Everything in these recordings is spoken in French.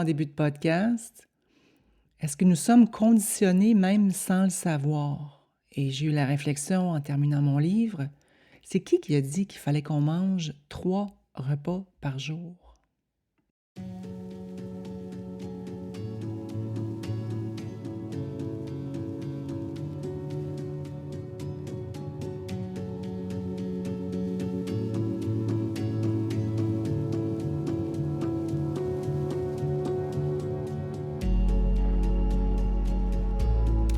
En début de podcast, est-ce que nous sommes conditionnés même sans le savoir? Et j'ai eu la réflexion en terminant mon livre, c'est qui a dit qu'il fallait qu'on mange 3 repas par jour?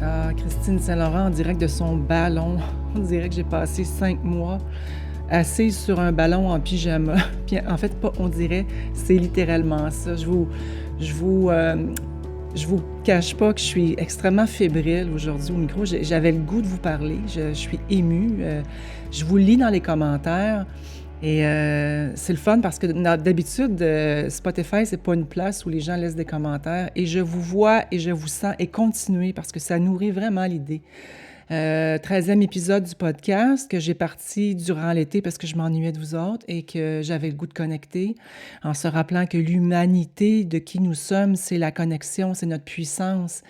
Ah, Christine Saint-Laurent en direct de son ballon. On dirait que j'ai passé 5 mois assise sur un ballon en pyjama. Puis en fait, pas on dirait, c'est littéralement ça. Je vous, je vous cache pas que je suis extrêmement fébrile aujourd'hui au micro. J'avais le goût de vous parler. Je suis émue. Je vous lis dans les commentaires. Et c'est le fun parce que d'habitude, Spotify, c'est pas une place où les gens laissent des commentaires. Et je vous vois et je vous sens et continuez parce que ça nourrit vraiment l'idée. 13e épisode du podcast que j'ai parti durant l'été parce que je m'ennuyais de vous autres et que j'avais le goût de connecter en se rappelant que l'humanité de qui nous sommes, c'est la connexion, c'est notre puissance,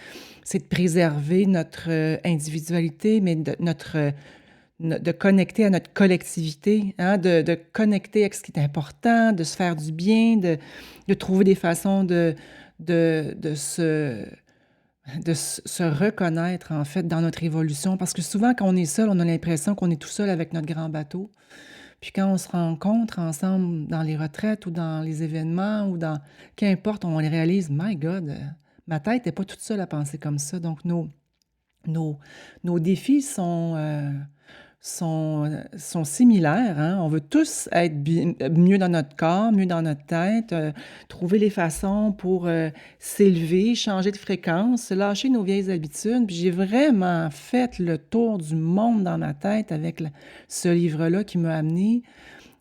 c'est de préserver notre individualité, mais de connecter à notre collectivité, hein, de connecter avec ce qui est important, de se faire du bien, de trouver des façons de se se reconnaître, en fait, dans notre évolution. Parce que souvent, quand on est seul, on a l'impression qu'on est tout seul avec notre grand bateau. Puis quand on se rencontre ensemble dans les retraites ou dans les événements ou dans... Qu'importe, on les réalise, my God, ma tête n'est pas toute seule à penser comme ça. Donc, nos, nos défis sont similaires, hein. On veut tous être mieux dans notre corps, mieux dans notre tête, trouver les façons pour s'élever, changer de fréquence, lâcher nos vieilles habitudes. Puis j'ai vraiment fait le tour du monde dans ma tête avec ce livre-là qui m'a amené.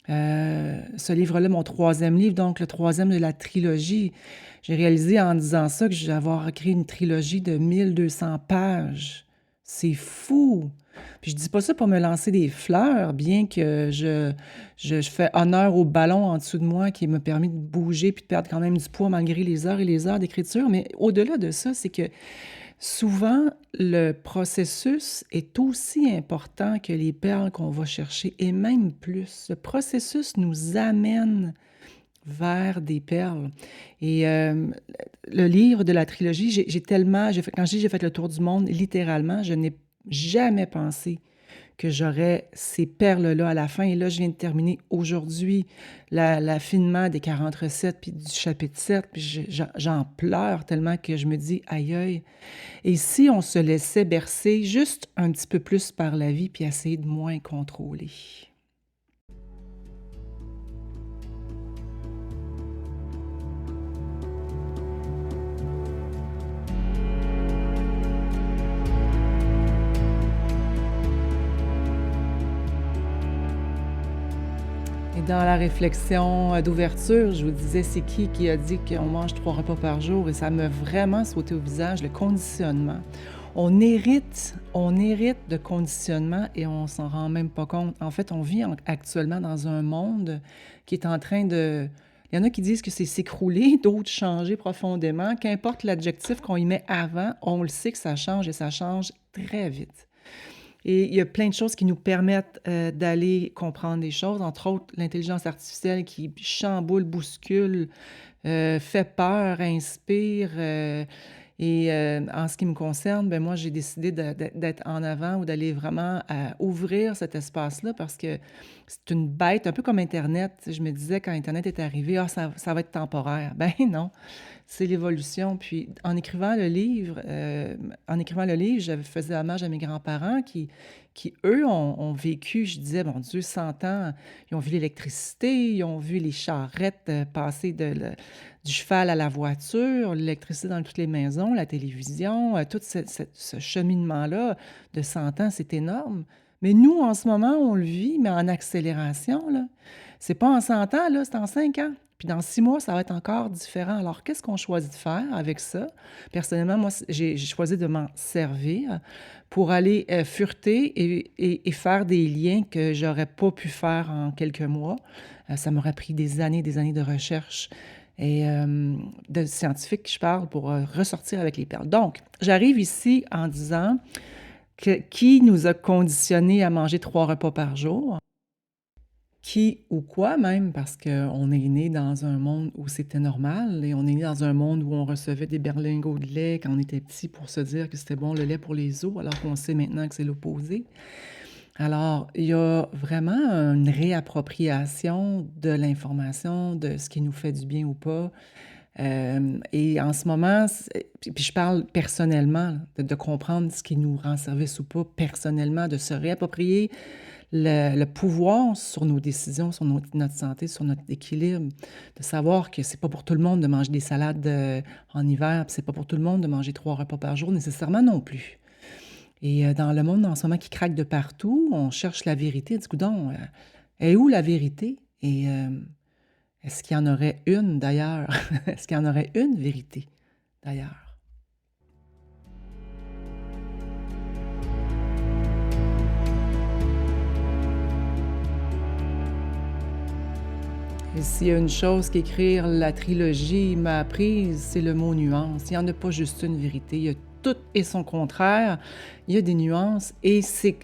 Ce livre-là, mon 3e livre, donc le 3e de la trilogie. J'ai réalisé en disant ça que j'ai avoir écrit une trilogie de 1200 pages. C'est fou! Puis je dis pas ça pour me lancer des fleurs, bien que je fais honneur au ballon en dessous de moi qui m'a permis de bouger puis de perdre quand même du poids malgré les heures et les heures d'écriture. Mais au-delà de ça, c'est que souvent, le processus est aussi important que les perles qu'on va chercher, et même plus. Le processus nous amène vers des perles. Et le livre de la trilogie, j'ai tellement, quand je dis j'ai fait le tour du monde, littéralement, je n'ai jamais pensé que j'aurais ces perles-là à la fin. Et là, je viens de terminer aujourd'hui l'affinement des 40 recettes, puis du chapitre 7, puis j'en pleure tellement que je me dis, aïe aïe. Et si on se laissait bercer juste un petit peu plus par la vie, puis essayer de moins contrôler? Et dans la réflexion d'ouverture, je vous disais, c'est qui a dit qu'on mange 3 repas par jour? Et ça m'a vraiment sauté au visage, le conditionnement. On hérite de conditionnement et on s'en rend même pas compte. En fait, on vit actuellement dans un monde qui est en train de... Il y en a qui disent que c'est s'écrouler, d'autres changer profondément. Qu'importe l'adjectif qu'on y met avant, on le sait que ça change et ça change très vite. Et il y a plein de choses qui nous permettent d'aller comprendre des choses, entre autres l'intelligence artificielle qui chamboule, bouscule, fait peur, inspire. Et en ce qui me concerne, ben moi, j'ai décidé d'être en avant ou d'aller vraiment ouvrir cet espace-là parce que c'est une bête, un peu comme Internet. Je me disais quand Internet est arrivé, ah, ça va être temporaire. Ben non, c'est l'évolution. Puis en écrivant le livre, je faisais hommage à mes grands-parents qui eux, ont vécu, je disais, mon Dieu, 100 ans. Ils ont vu l'électricité, ils ont vu les charrettes passer du cheval à la voiture, l'électricité dans toutes les maisons, la télévision, tout ce cheminement-là de 100 ans, c'est énorme. Mais nous, en ce moment, on le vit, mais en accélération, là. C'est pas en 100 ans, là, c'est en 5 ans. Puis dans 6 mois, ça va être encore différent. Alors, qu'est-ce qu'on choisit de faire avec ça? Personnellement, moi, j'ai choisi de m'en servir pour aller fureter et faire des liens que j'aurais pas pu faire en quelques mois. Ça m'aurait pris des années de recherche. et de scientifiques que je parle pour ressortir avec les perles. Donc, j'arrive ici en disant que qui nous a conditionnés à manger 3 repas par jour? Qui ou quoi même, parce qu'on est né dans un monde où c'était normal et on est né dans un monde où on recevait des berlingots de lait quand on était petit pour se dire que c'était bon le lait pour les os, alors qu'on sait maintenant que c'est l'opposé. Alors, il y a vraiment une réappropriation de l'information, de ce qui nous fait du bien ou pas. Et en ce moment, puis je parle personnellement, de comprendre ce qui nous rend service ou pas personnellement, de se réapproprier le pouvoir sur nos décisions, sur notre santé, sur notre équilibre, de savoir que c'est pas pour tout le monde de manger des salades en hiver, puis c'est pas pour tout le monde de manger 3 repas par jour nécessairement non plus. Et dans le monde en ce moment qui craque de partout, on cherche la vérité. Du coup, donc, est où la vérité? Et est-ce qu'il y en aurait une d'ailleurs? Est-ce qu'il y en aurait une vérité d'ailleurs? Et s'il y a une chose qu'écrire la trilogie m'a apprise, c'est le mot nuance. Il n'y en a pas juste une vérité. Il y a tout et son contraire. Il y a des nuances. Et c'est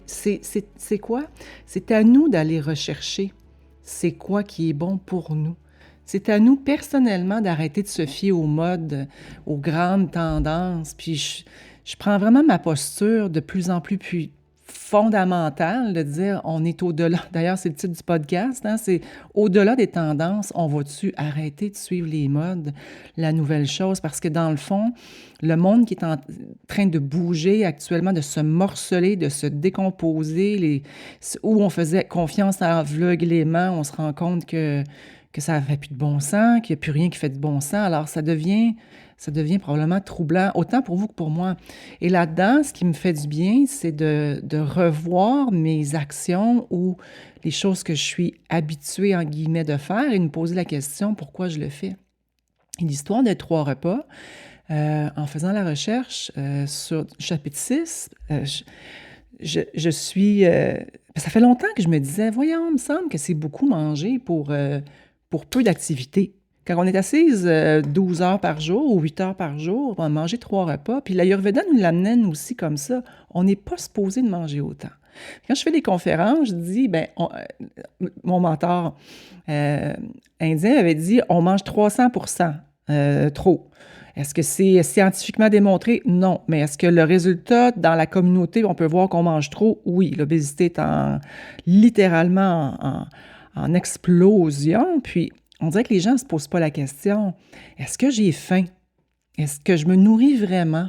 quoi? C'est à nous d'aller rechercher c'est quoi qui est bon pour nous. C'est à nous personnellement d'arrêter de se fier aux modes, aux grandes tendances. Puis je prends vraiment ma posture de plus en plus fondamentale de dire on est au-delà. D'ailleurs, c'est le titre du podcast, hein, c'est au-delà des tendances, on va-tu arrêter de suivre les modes, la nouvelle chose? Parce que dans le fond, le monde qui est en train de bouger actuellement, de se morceler, de se décomposer, où on faisait confiance à l'aveuglément, on se rend compte que ça ne fait plus de bon sens, qu'il n'y a plus rien qui fait de bon sens. Alors, ça devient probablement troublant, autant pour vous que pour moi. Et là-dedans, ce qui me fait du bien, c'est de revoir mes actions ou les choses que je suis habituée, en guillemets, de faire et de me poser la question pourquoi je le fais. Et l'histoire des 3 repas, en faisant la recherche sur chapitre 6, je suis... ça fait longtemps que je me disais, voyons, il me semble que c'est beaucoup manger pour peu d'activité. Quand on est assise 12 heures par jour ou 8 heures par jour, on va manger 3 repas. Puis l'Ayurveda nous l'amène aussi comme ça. On n'est pas supposé de manger autant. Quand je fais des conférences, je dis, mon mentor indien avait dit, on mange 300% trop. Est-ce que c'est scientifiquement démontré? Non. Mais est-ce que le résultat dans la communauté, on peut voir qu'on mange trop? Oui. L'obésité est littéralement en explosion. Puis, on dirait que les gens ne se posent pas la question, est-ce que j'ai faim? Est-ce que je me nourris vraiment?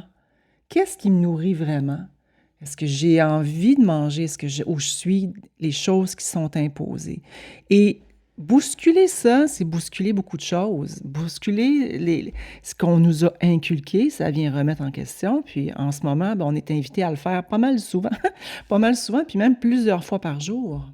Qu'est-ce qui me nourrit vraiment? Est-ce que j'ai envie de manger? Où je suis les choses qui sont imposées? Et bousculer ça, c'est bousculer beaucoup de choses. Bousculer ce qu'on nous a inculqué, ça vient remettre en question. Puis en ce moment, on est invité à le faire pas mal souvent, pas mal souvent, puis même plusieurs fois par jour.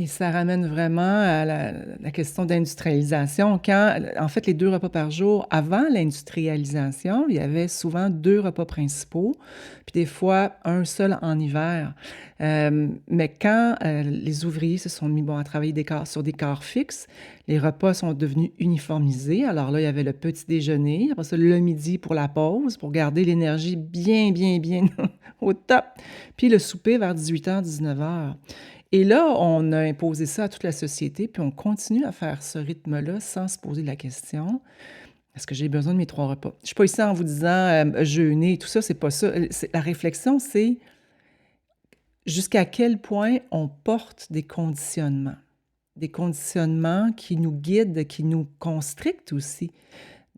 Et ça ramène vraiment à la question d'industrialisation. En fait, les 2 repas par jour, avant l'industrialisation, il y avait souvent 2 repas principaux, puis des fois un seul en hiver. Mais quand les ouvriers se sont mis à travailler sur des corps fixes, les repas sont devenus uniformisés. Alors là, il y avait le petit déjeuner, après ça, le midi pour la pause, pour garder l'énergie bien, bien, bien au top, puis le souper vers 18h, 19h. Et là, on a imposé ça à toute la société, puis on continue à faire ce rythme-là sans se poser la question: «Est-ce que j'ai besoin de mes 3 repas?» Je ne suis pas ici en vous disant, jeûner, tout ça, c'est pas ça. La réflexion, c'est jusqu'à quel point on porte des conditionnements qui nous guident, qui nous constrictent aussi.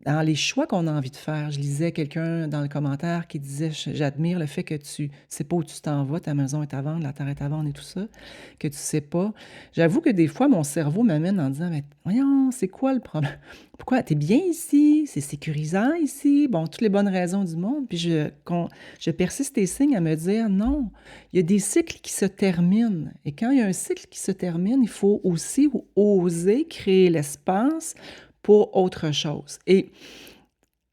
dans les choix qu'on a envie de faire. Je lisais quelqu'un dans le commentaire qui disait: J'admire le fait que tu sais pas où tu t'en vas, ta maison est à vendre, la terre est à vendre et tout ça, que tu sais pas. » J'avoue que des fois, mon cerveau m'amène en disant: Mais voyons, c'est quoi le problème? Pourquoi? T'es bien ici, c'est sécurisant ici, bon, toutes les bonnes raisons du monde. Puis je persiste et signe à me dire: Non, il y a des cycles qui se terminent. Et quand il y a un cycle qui se termine, il faut aussi oser créer l'espace pour autre chose. Et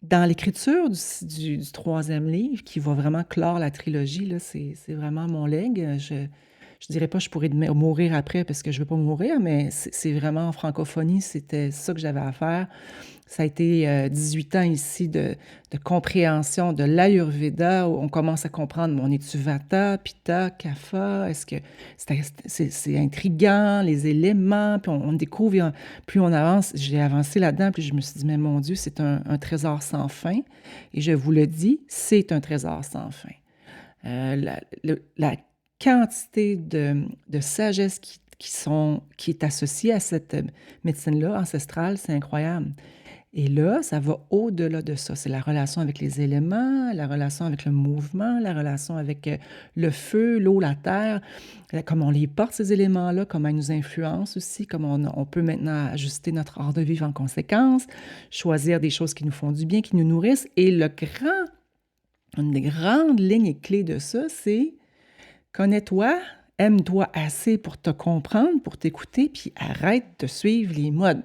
dans l'écriture du troisième livre, qui va vraiment clore la trilogie, là, c'est vraiment mon legs. Je dirais pas que je pourrais mourir après parce que je veux pas mourir, mais c'est vraiment en francophonie, c'était ça que j'avais à faire. Ça a été 18 ans ici de compréhension de l'Ayurveda, où on commence à comprendre, mon es-tu Vata, Pitta, Kapha, est-ce que c'est intriguant, les éléments, puis on découvre, plus on avance, j'ai avancé là-dedans, puis je me suis dit, mais mon Dieu, c'est un trésor sans fin, et je vous le dis, c'est un trésor sans fin. La quantité de sagesse qui est associée à cette médecine-là, ancestrale, c'est incroyable. Et là, ça va au-delà de ça. C'est la relation avec les éléments, la relation avec le mouvement, la relation avec le feu, l'eau, la terre, comment on les porte, ces éléments-là, comment ils nous influencent aussi, comment on peut maintenant ajuster notre art de vivre en conséquence, choisir des choses qui nous font du bien, qui nous nourrissent. Et une des grandes lignes clés de ça, c'est: connais-toi, aime-toi assez pour te comprendre, pour t'écouter, puis arrête de suivre les modes.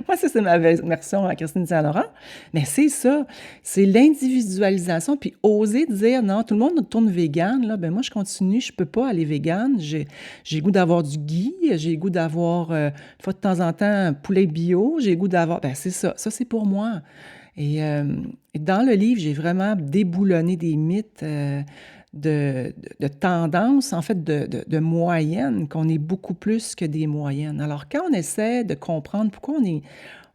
Moi, ça, c'est ma version à Christine Saint-Laurent. Mais c'est ça, c'est l'individualisation, puis oser dire: non, tout le monde tourne vegan, là, ben moi, je continue, je peux pas aller vegan. J'ai le goût d'avoir du ghee, j'ai le goût d'avoir, une fois de temps en temps, un poulet bio, j'ai le goût d'avoir... Ben c'est ça, c'est pour moi. Et dans le livre, j'ai vraiment déboulonné des mythes, de tendance, en fait, de moyenne, qu'on est beaucoup plus que des moyennes. Alors, quand on essaie de comprendre pourquoi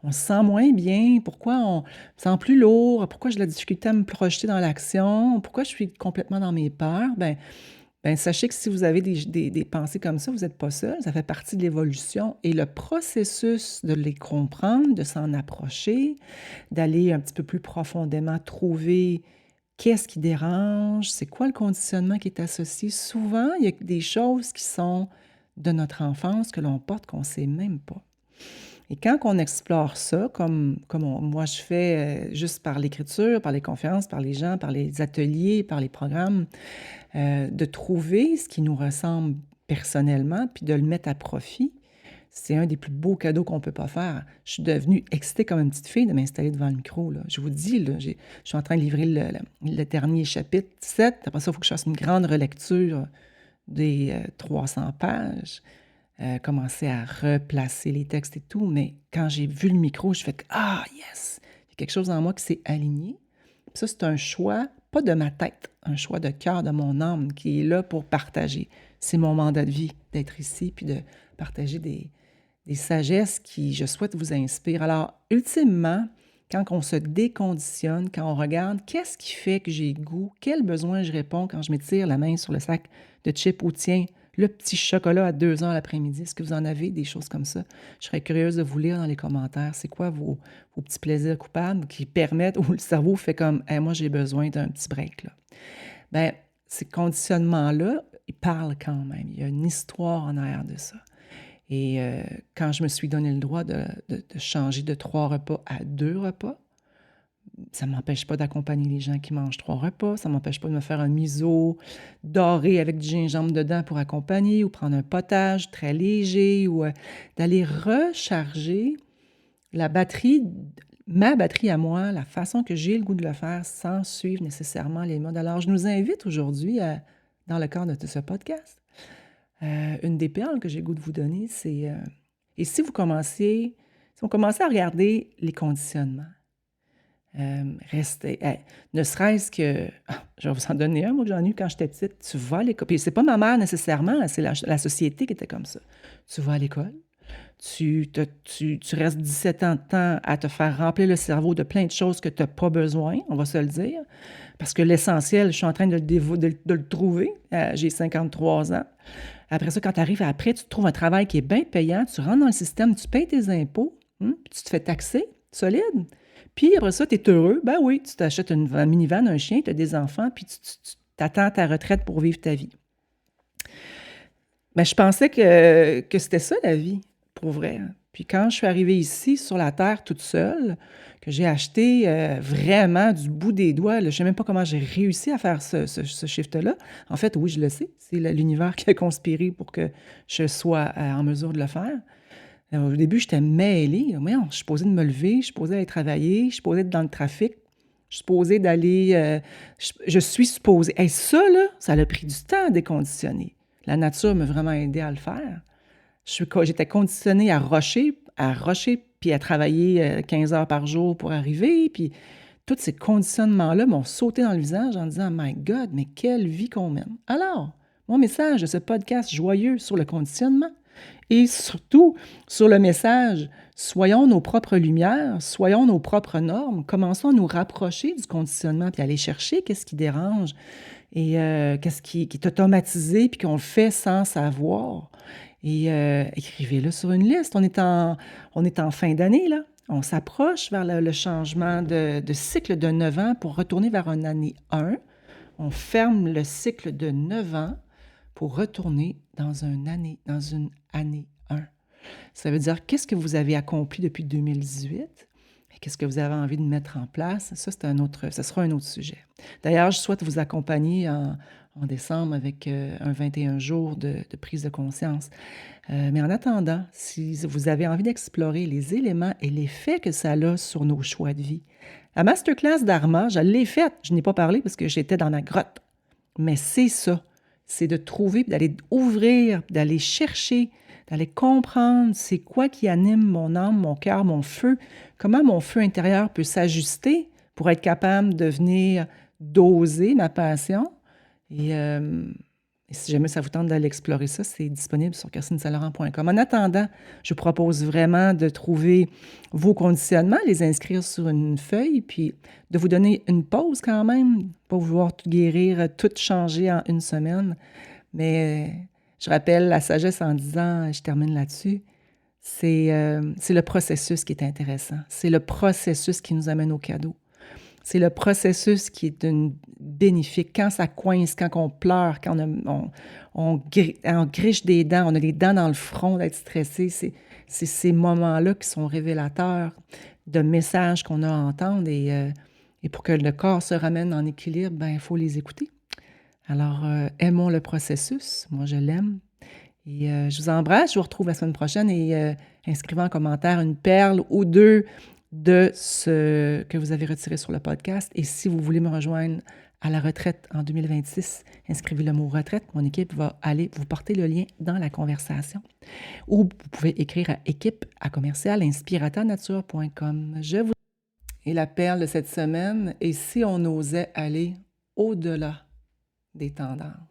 on se sent moins bien, pourquoi on se sent plus lourd, pourquoi j'ai de la difficulté à me projeter dans l'action, pourquoi je suis complètement dans mes peurs, ben sachez que si vous avez des pensées comme ça, vous n'êtes pas seul, ça fait partie de l'évolution. Et le processus de les comprendre, de s'en approcher, d'aller un petit peu plus profondément trouver qu'est-ce qui dérange, c'est quoi le conditionnement qui est associé. Souvent, il y a des choses qui sont de notre enfance que l'on porte qu'on ne sait même pas. Et quand on explore ça, comme moi je fais juste par l'écriture, par les conférences, par les gens, par les ateliers, par les programmes, de trouver ce qui nous ressemble personnellement, puis de le mettre à profit, c'est un des plus beaux cadeaux qu'on ne peut pas faire. Je suis devenue excitée comme une petite fille de m'installer devant le micro, là. Je vous dis, là, je suis en train de livrer le dernier chapitre, 7. Après ça, il faut que je fasse une grande relecture des 300 pages, commencer à replacer les textes et tout. Mais quand j'ai vu le micro, je fais que « Ah, yes! » Il y a quelque chose en moi qui s'est aligné. Puis ça, c'est un choix, pas de ma tête, un choix de cœur, de mon âme, qui est là pour partager. C'est mon mandat de vie, d'être ici, puis de partager des sagesses qui, je souhaite, vous inspirent. Alors, ultimement, quand on se déconditionne, quand on regarde qu'est-ce qui fait que j'ai goût, quel besoin je réponds quand je m'étire la main sur le sac de chips ou tiens, le petit chocolat à 2 heures l'après-midi, est-ce que vous en avez des choses comme ça? Je serais curieuse de vous lire dans les commentaires. C'est quoi vos petits plaisirs coupables qui permettent, où le cerveau fait comme hey, « moi, j'ai besoin d'un petit break. » là. Bien, ces conditionnements-là, ils parlent quand même. Il y a une histoire en arrière de ça. Et quand je me suis donné le droit de changer de 3 repas à 2 repas, ça ne m'empêche pas d'accompagner les gens qui mangent 3 repas, ça ne m'empêche pas de me faire un miso doré avec du gingembre dedans pour accompagner, ou prendre un potage très léger, ou d'aller recharger ma batterie à moi, la façon que j'ai le goût de le faire sans suivre nécessairement les modes. Alors, je nous invite aujourd'hui, dans le cadre de ce podcast, une des perles que j'ai le goût de vous donner, c'est... et si on commençait à regarder les conditionnements, restez... ne serait-ce que... je vais vous en donner un, moi, que j'en ai eu quand j'étais petite. Tu vas à l'école... Puis c'est pas ma mère nécessairement, c'est la société qui était comme ça. Tu vas à l'école, tu restes 17 ans de temps à te faire remplir le cerveau de plein de choses que tu n'as pas besoin, on va se le dire, parce que l'essentiel, je suis en train de le trouver. J'ai 53 ans. Après ça, quand tu arrives après, tu trouves un travail qui est bien payant, tu rentres dans le système, tu payes tes impôts, puis tu te fais taxer, solide. Puis après ça, tu es heureux. Ben oui, tu t'achètes un minivan, un chien, tu as des enfants, puis tu t'attends ta retraite pour vivre ta vie. Ben, je pensais que c'était ça la vie, pour vrai, hein. Puis quand je suis arrivée ici, sur la terre, toute seule, que j'ai acheté vraiment du bout des doigts, là, je ne sais même pas comment j'ai réussi à faire ce shift-là. En fait, oui, je le sais. C'est l'univers qui a conspiré pour que je sois en mesure de le faire. Au début, j'étais mêlée. Voyons, je suis supposée de me lever, je suis supposée aller travailler, je suis supposée être dans le trafic, je suis supposée d'aller... je suis supposée... Et ça, là, ça a pris du temps à déconditionner. La nature m'a vraiment aidé à le faire. J'étais conditionnée à rusher, puis à travailler 15 heures par jour pour arriver. Puis tous ces conditionnements-là m'ont sauté dans le visage en disant « My God, mais quelle vie qu'on mène! » Alors, mon message de ce podcast joyeux sur le conditionnement et surtout sur le message « Soyons nos propres lumières, soyons nos propres normes, commençons à nous rapprocher du conditionnement puis aller chercher qu'est-ce qui dérange et qu'est-ce qui est automatisé puis qu'on le fait sans savoir. » Et écrivez-le sur une liste. On est en fin d'année, là. On s'approche vers le changement de cycle de 9 ans pour retourner vers une année 1. On ferme le cycle de 9 ans pour retourner dans une année 1. Ça veut dire qu'est-ce que vous avez accompli depuis 2018 et qu'est-ce que vous avez envie de mettre en place. Ça, ce sera un autre sujet. D'ailleurs, je souhaite vous accompagner en décembre avec un 21 jours de prise de conscience. Mais en attendant, si vous avez envie d'explorer les éléments et l'effet que ça a sur nos choix de vie, la masterclass d'Arma, je l'ai faite. Je n'ai pas parlé parce que j'étais dans ma grotte. Mais c'est ça. C'est de trouver, d'aller ouvrir, d'aller chercher, d'aller comprendre c'est quoi qui anime mon âme, mon cœur, mon feu, comment mon feu intérieur peut s'ajuster pour être capable de venir doser ma passion. Et si jamais ça vous tente d'aller explorer ça, c'est disponible sur kirstinesaint-laurent.com. En attendant, je vous propose vraiment de trouver vos conditionnements, les inscrire sur une feuille, puis de vous donner une pause quand même, pas vouloir tout guérir, tout changer en une semaine. Mais je rappelle la sagesse en disant, je termine là-dessus, c'est le processus qui est intéressant. C'est le processus qui nous amène au cadeau. C'est le processus qui est bénéfique. Quand ça coince, quand on pleure, quand on griche des dents, on a les dents dans le front d'être stressé, c'est ces moments-là qui sont révélateurs de messages qu'on a à entendre. Et pour que le corps se ramène en équilibre, ben, il faut les écouter. Alors, aimons le processus. Moi, je l'aime. Et je vous embrasse. Je vous retrouve la semaine prochaine et inscrivez en commentaire une perle ou deux de ce que vous avez retiré sur le podcast. Et si vous voulez me rejoindre à la retraite en 2026, inscrivez le mot « retraite ». Mon équipe va aller vous porter le lien dans la conversation. Ou vous pouvez écrire à équipe@inspiratornature.com. Et la perle de cette semaine, et si on osait aller au-delà des tendances?